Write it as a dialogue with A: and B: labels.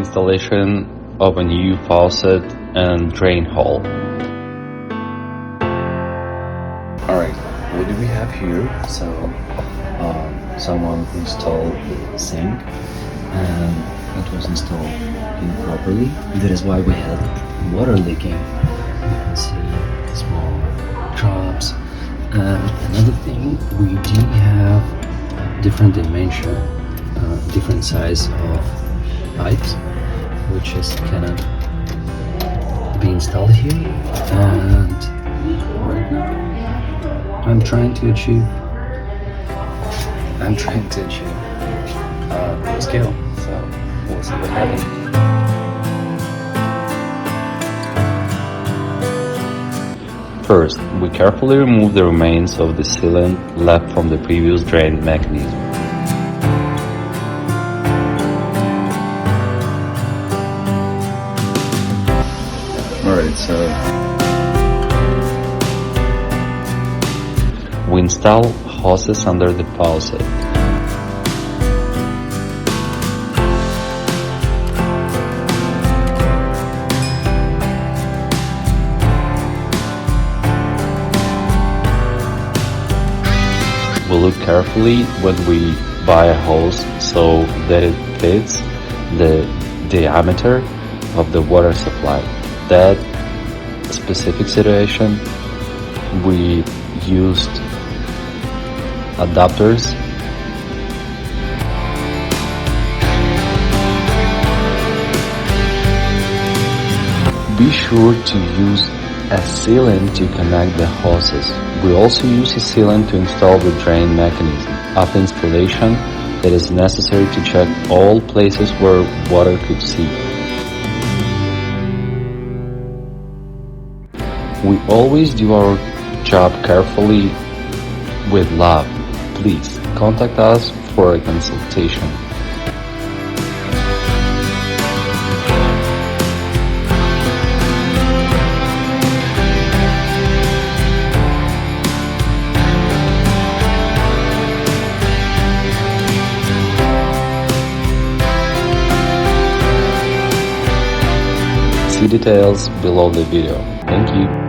A: installation of a new faucet and drain hole.
B: Alright, what do we have here? So, someone installed the sink and it was installed improperly. That is why we had water leaking. You can see small drops. Another thing, we do have different dimension, different size of pipes, which is gonna be installed here. And right now, I'm trying to achieve scale. So we'll see what happens.
A: First, we carefully remove the remains of the sealant left from the previous drain mechanism.
B: Alright, so
A: we install hoses under the faucet. We look carefully when we buy a hose so that it fits the diameter of the water supply. That specific situation, we used adapters. Be sure to use a sealant to connect the hoses. We also use a sealant to install the drain mechanism. After installation, it is necessary to check all places where water could seep. We always do our job carefully with love. Please contact us for a consultation. See details below the video. Thank you.